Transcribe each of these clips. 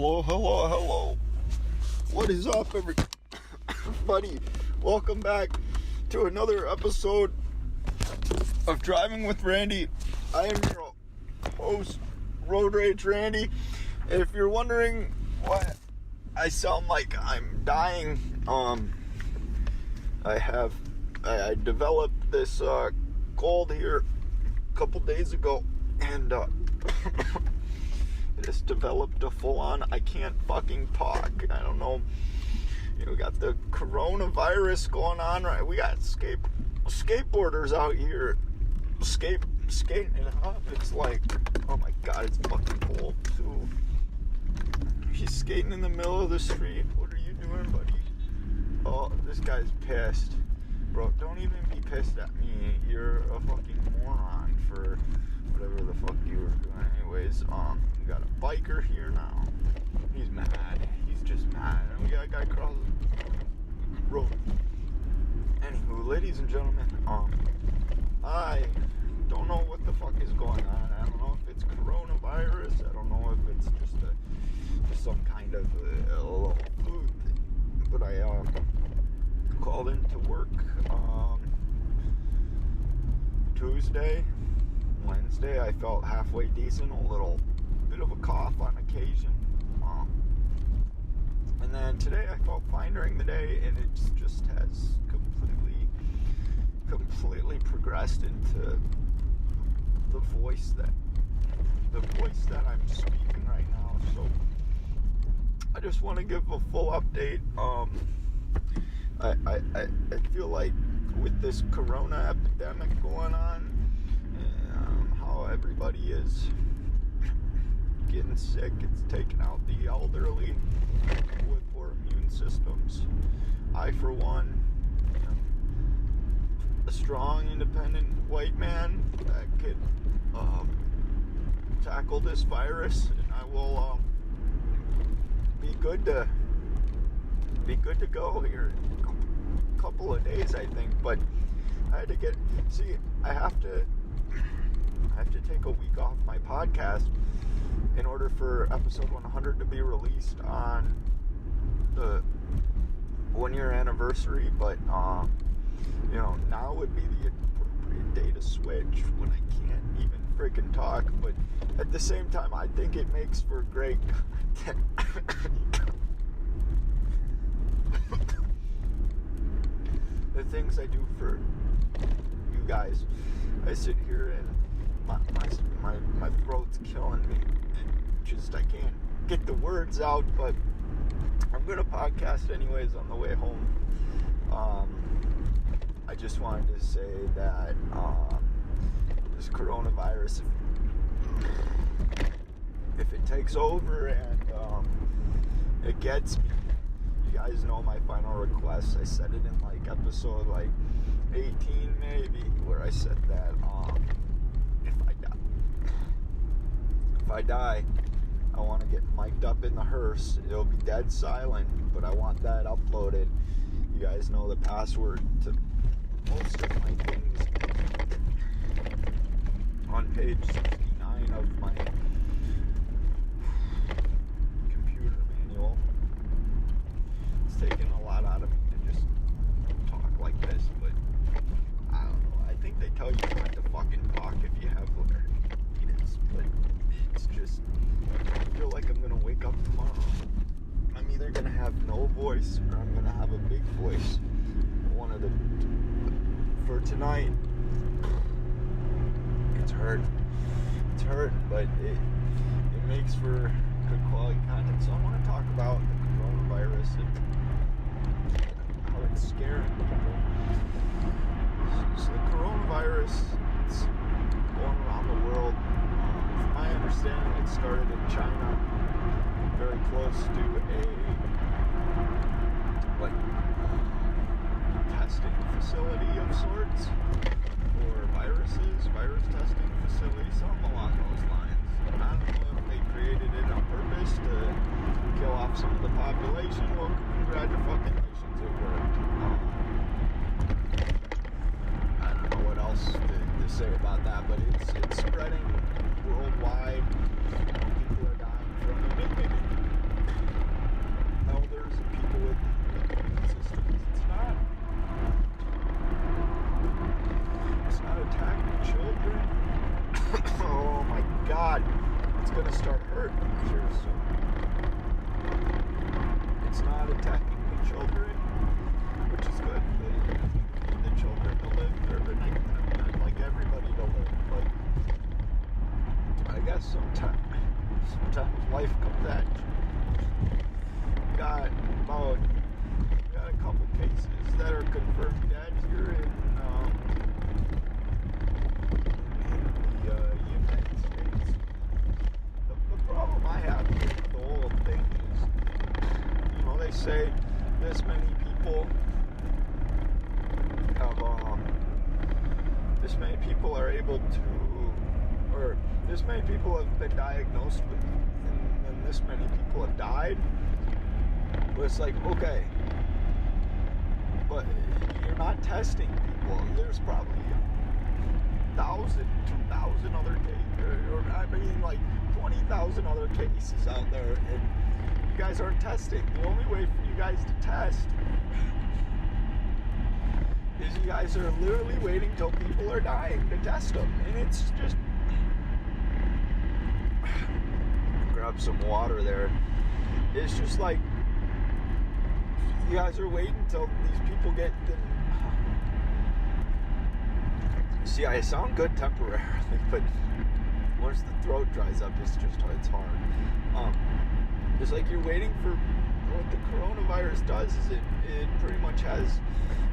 Hello. What is up, everybody? Welcome back to another episode of Driving with Randy. I am your host, Road Rage Randy. If you're wondering why I sound like I'm dying, I developed this cold here a couple days ago, and it has developed a full-on, I can't fucking talk. I don't know. We got the coronavirus going on, right? We got skateboarders out here skating it up. It's like, oh my god, it's fucking cold too. He's skating in the middle of the street. What are you doing, buddy? Oh, this guy's pissed. Bro, don't even be pissed at me. You're a fucking moron for whatever the fuck you were doing. Anyways, we got a biker here now. He's mad. He's just mad. And we got a guy across the road. Anywho, ladies and gentlemen, I don't know what the fuck is going on. I don't know if it's coronavirus. I don't know if it's just some kind of a little food thing. But I called into work Tuesday. Wednesday I felt halfway decent, a little bit of a cough on occasion, and then today I felt fine during the day, and it just has completely progressed into the voice that I'm speaking right now. So I just want to give a full update. I feel like with this corona epidemic going on, how everybody is getting sick, it's taking out the elderly with poor immune systems. I, for one, am a strong, independent white man that could tackle this virus, and I will be good to go here in a couple of days, I think. But I had to I have to take a week off my podcast in order for episode 100 to be released on the 1 year anniversary. But now would be the appropriate day to switch when I can't even freaking talk. But at the same time, I think it makes for great content. The things I do for you guys, I sit here and my throat's killing me, and just I can't get the words out. But I'm gonna podcast anyways on the way home. I just wanted to say that this coronavirus, if it takes over and it gets me, you guys know my final request. I said it in like episode 18 maybe, where I said that if I die, I want to get mic'd up in the hearse. It'll be dead silent, but I want that uploaded. You guys know the password to most of my things on page 69 of my computer manual. It's taken a lot out of me to just talk like this, but I don't know. I think they tell you not to fucking talk if you have laryngitis, but it's just, I feel like I'm gonna wake up tomorrow. I'm either gonna have no voice or I'm gonna have a big voice. One of the, for tonight, it's hurt, but it makes for good quality content. So I want to talk about the coronavirus and how it's scaring people. So the coronavirus, it's going around the world. From my understanding, it started in China, very close to a testing facility of sorts for virus testing facility, something along those lines. I don't know if they created it on purpose to kill off some of the population. Well, congratulations, it worked. I don't know what else to say about that, but it's spreading worldwide. People are dying from it. able to, or this many people have been diagnosed with, and this many people have died. But it's like, okay, but you're not testing people. There's probably 1,000, 2,000 other cases, or I mean like 20,000 other cases out there, and you guys aren't testing. The only way for you guys to test is you guys are literally waiting till people are dying to test them, and it's just grab some water there. It's just like you guys are waiting till these people get them. See, I sound good temporarily, but once the throat dries up, it's hard. It's like you're waiting for what the coronavirus does. Is it pretty much has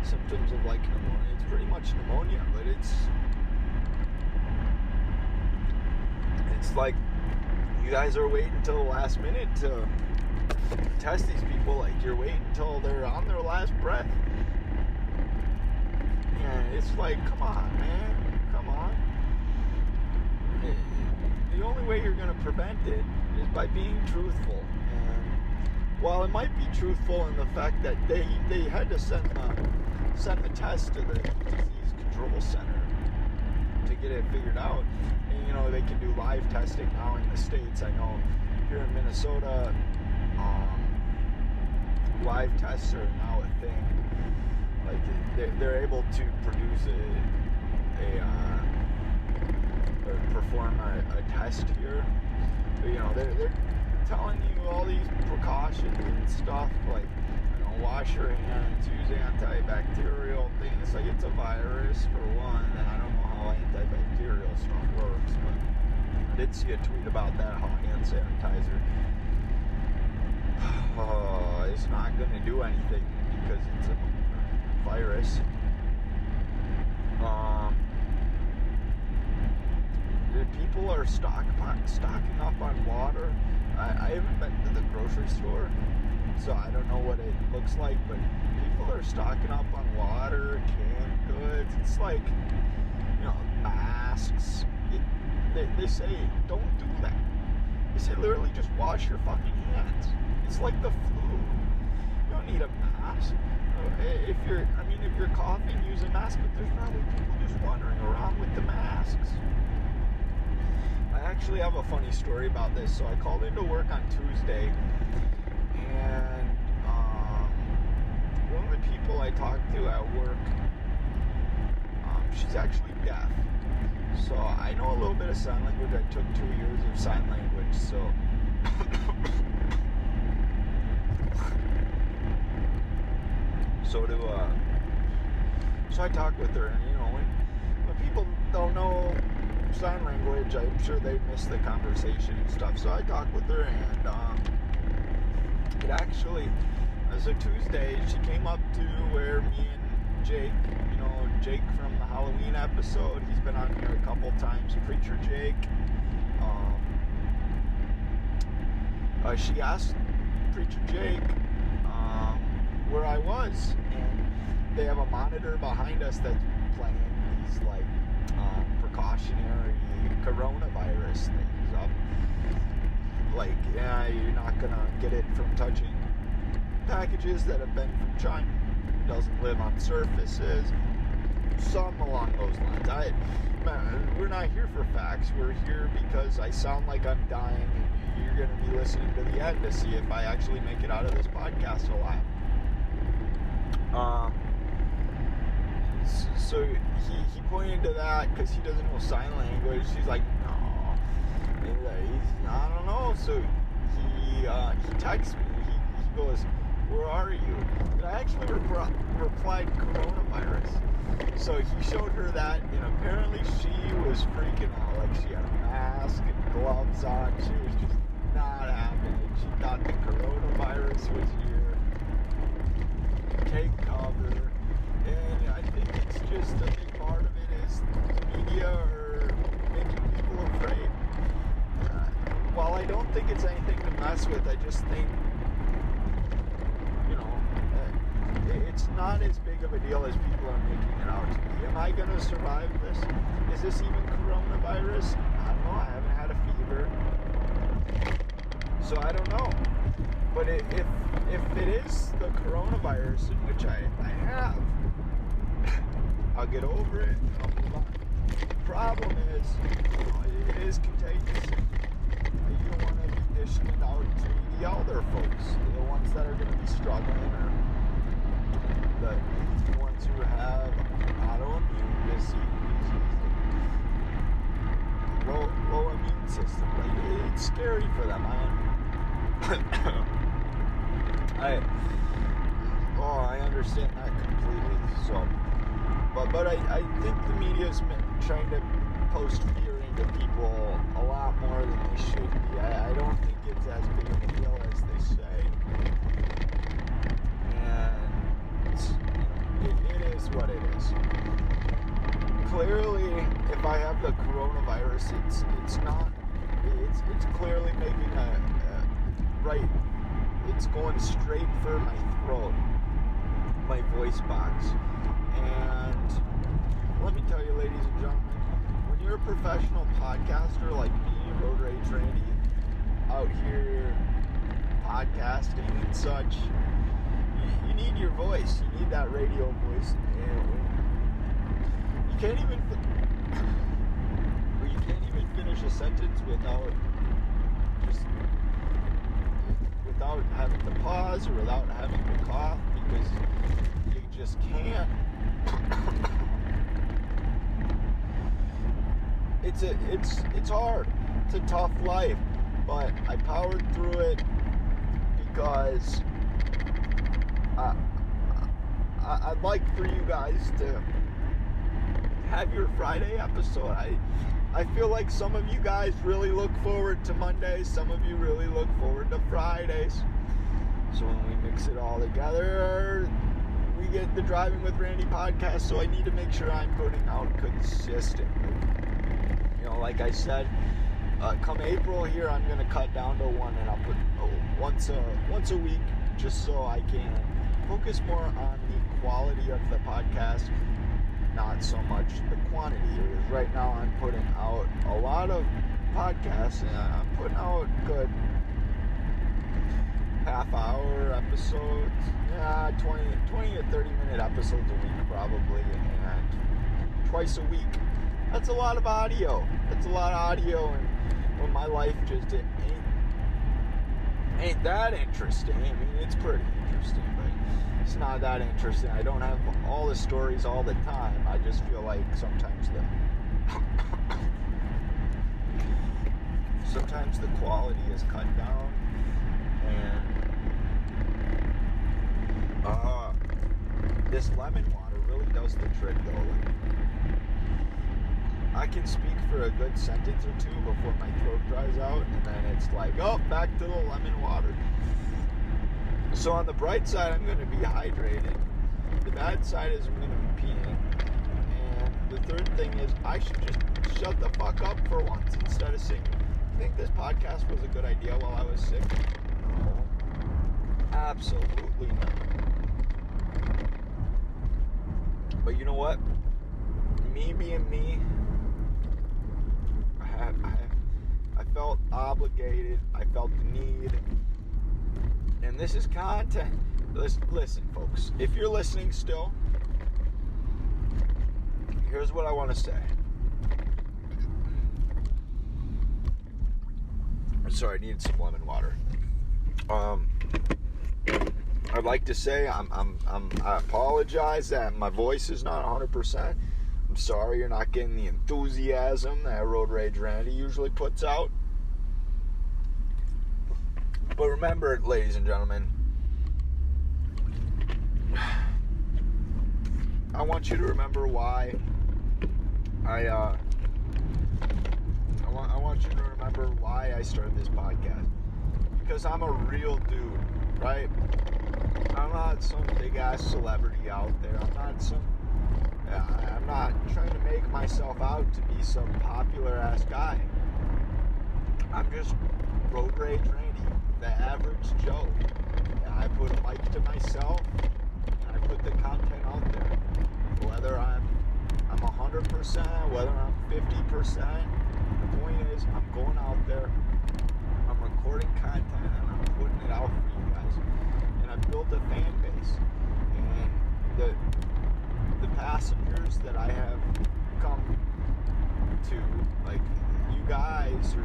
symptoms of like pneumonia. It's pretty much pneumonia, but it's like you guys are waiting until the last minute to test these people. Like you're waiting until they're on their last breath. And it's like, come on, man, come on. The only way you're going to prevent it is by being truthful. And while it might be truthful in the fact that they had to send the test to the disease control center to get it figured out, and you know they can do live testing now in the States. I know here in Minnesota, live tests are now a thing. Like they're able to produce or perform a test here. But, you know, they're telling you all these precautions and stuff, like, you know, wash your hands, use antibacterial things. Like, it's a virus for one, and I don't know how antibacterial stuff works, but I did see a tweet about that, how hand sanitizer it's not going to do anything because it's a virus. People are stocking up on water. I haven't been to the grocery store, so I don't know what it looks like, but people are stocking up on water, canned goods. It's like, you know, masks. They say, don't do that. They say literally just wash your fucking hands. It's like the flu. You don't need a mask. If you're coughing, use a mask, but there's probably people just wandering around with the masks. I actually have a funny story about this. So I called into work on Tuesday, and one of the people I talked to at work, she's actually deaf. So I know a little bit of sign language. I took 2 years of sign language, so so I talked with her, and you know, when people don't know sign language, I'm sure they miss the conversation and stuff. So I talked with her, and it actually, as a Tuesday, she came up to where me and Jake, you know, Jake from the Halloween episode, he's been on here a couple times, Preacher Jake. She asked Preacher Jake where I was, and they have a monitor behind us that's playing these like precautionary coronavirus things up. Like, yeah, you're not gonna get it from touching packages that have been from China. It doesn't live on surfaces. Some along those lines. We're not here for facts. We're here because I sound like I'm dying, and you're gonna be listening to the end to see if I actually make it out of this podcast alive. So he pointed to that because he doesn't know sign language. He's like, no. I don't know. So he texts me. He goes, where are you? And I actually replied coronavirus. So he showed her that, and apparently she was freaking out. Like, she had a mask and gloves on. She was just not having it. She thought the coronavirus was here. Take cover. And I think it's just a big part of it is the media are making people afraid. While I don't think it's anything to mess with, I just think, you know, it's not as big of a deal as people are making it out to be. Am I going to survive this? Is this even coronavirus? I don't know. I haven't had a fever. So I don't know. But if it is the coronavirus, in which I have, I'll get over it and I'll move on. The problem is, it is contagious. You don't want to be dishing it out to the elder folks, the ones that are going to be struggling, or the ones who have autoimmune disease, low immune system. Like, it's scary for them. I understand that completely. So, but I think the media's trying to post fear into people a lot more than they should be. I don't think it's as big of a deal as they say. And it is what it is. Clearly, if I have the coronavirus, it's clearly making it's going straight for my throat, my voice box. And let me tell you, ladies and gentlemen, when you're a professional podcaster like me, Road Rage Randy, out here podcasting and such, you need your voice. You need that radio voice. And you can't even finish a sentence without having to pause or without having to cough, because you just can't. It's hard. It's a tough life, but I powered through it because I'd like for you guys to have your Friday episode. I feel like some of you guys really look forward to Mondays. Some of you really look forward to Fridays. So when we mix it all together, we get the Driving with Randy podcast. So I need to make sure I'm putting out consistently. Like I said, come April here, I'm going to cut down to one, and I'll put once a week, just so I can focus more on the quality of the podcast, not so much the quantity. Because right now I'm putting out a lot of podcasts, and I'm putting out good half-hour episodes, 20 to 30-minute episodes a week probably, and twice a week. That's a lot of audio. And when my life just ain't that interesting. I mean, it's pretty interesting, but it's not that interesting. I don't have all the stories all the time. I just feel like sometimes the quality is cut down, and this lemon water really does the trick, though. I can speak for a good sentence or two before my throat dries out, and then it's like, back to the lemon water. So on the bright side, I'm going to be hydrated. The bad side is I'm going to be peeing. And the third thing is I should just shut the fuck up for once instead of singing. I think this podcast was a good idea while I was sick. No, absolutely not. But you know what? Me being me, I felt obligated. I felt the need. And this is content. Listen, folks. If you're listening still, here's what I want to say. Sorry, I needed some lemon water. I'd like to say I apologize that my voice is not 100%. I'm sorry you're not getting the enthusiasm that Road Rage Randy usually puts out. But remember, ladies and gentlemen, I want you to remember why I want you to remember why I started this podcast. Because I'm a real dude, right? I'm not some big ass celebrity out there. I'm not trying to make myself out to be some popular ass guy. I'm just Road Rage Randy, the average Joe. And I put a mic to myself, and put the content out there. Whether I'm 100%, whether I'm 50%, the point is I'm going out there, I'm recording content, and I'm putting it out for you guys. And I've built a fan base. And the passengers that I have come to, like, you guys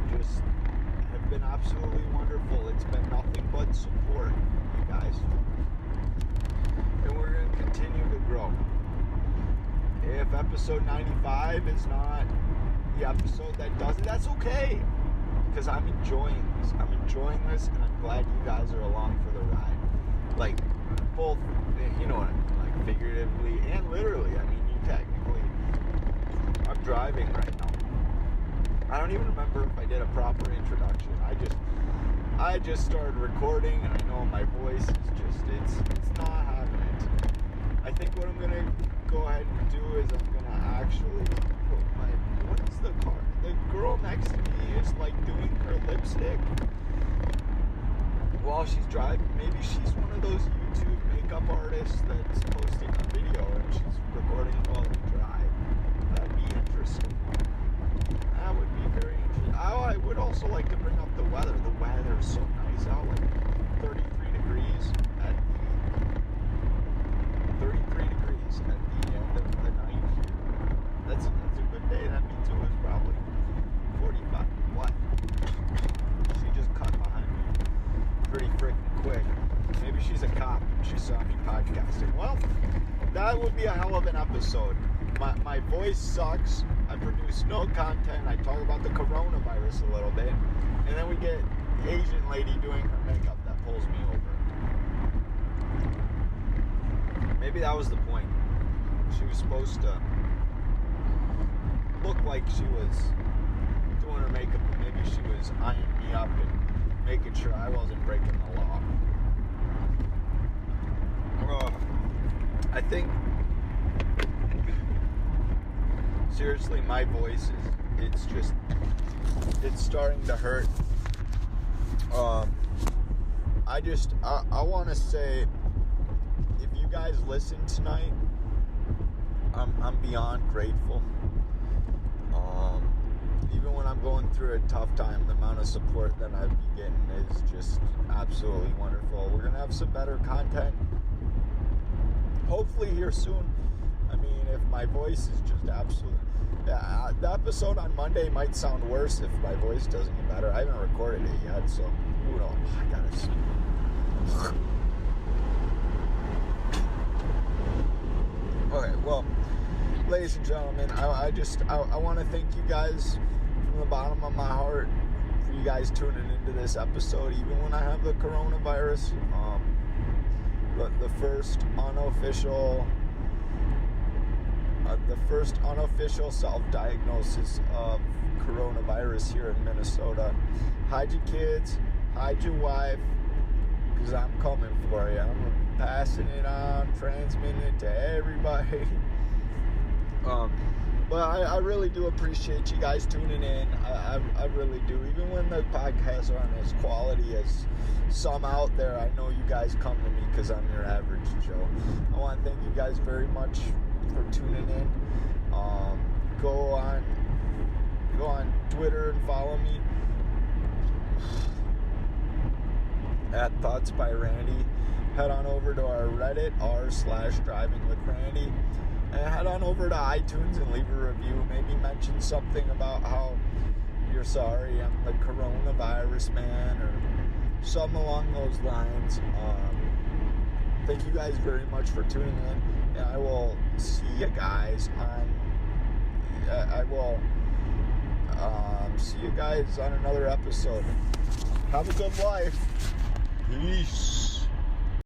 have been absolutely wonderful. It's been nothing but support, you guys. And we're going to continue to grow. If episode 95 is not the episode that does it, that's okay. Because I'm enjoying this. And I'm glad you guys are along for the ride. Like, both, you know what I mean, like, figuratively and literally. I mean, I'm driving right now. I don't even remember if I did a proper introduction. I just started recording, and I know my voice is just, it's not having it. I think what I'm going to go ahead and do is I'm going to actually put what is the car? The girl next to me is, like, doing her lipstick while she's driving. Maybe she's one of those YouTube makeup artists that's posting a video and she's recording it while they drive. That'd be interesting. That would be very interesting. I would also like to bring up the weather. The weather is so nice out, like 33 degrees at the end of the night here. That's a good day. That means it was probably 45. What? She just cut behind me pretty freaking quick. Maybe she's a cop and she saw me podcasting. Well, that would be a hell of an episode. My voice sucks. I produce no content. I talk about the coronavirus a little bit. And then we get Asian lady doing her makeup that pulls me over. Maybe that was the point. She was supposed to look like she was doing her makeup, but maybe she was eyeing me up and making sure I wasn't breaking the law. I think, seriously, my voice it's starting to hurt. I want to say, if you guys listen tonight, I'm beyond grateful. Even when I'm going through a tough time, the amount of support that I've been getting is just absolutely wonderful. We're gonna have some better content, hopefully here soon. I mean, if my voice is just absolutely... the episode on Monday might sound worse if my voice doesn't get better. I haven't recorded it yet, so who knows? I gotta see. Okay, well, ladies and gentlemen, I want to thank you guys from the bottom of my heart for you guys tuning into this episode, even when I have the coronavirus. The first unofficial self-diagnosis of coronavirus here in Minnesota. Hide your kids, hide your wife, because I'm coming for you. I'm going to be passing it on, transmitting it to everybody. But I really do appreciate you guys tuning in. I really do. Even when the podcasts aren't as quality as some out there, I know you guys come to me because I'm your average Joe. I want to thank you guys very much for tuning in. Go on Twitter and follow me at Thoughts by Randy. Head on over to our Reddit, r/drivingwithrandy, and head on over to iTunes and leave a review. Maybe mention something about how you're sorry I'm the coronavirus man, or something along those lines. Thank you guys very much for tuning in, and I will see you guys on see you guys on another episode. Have a good life. Peace.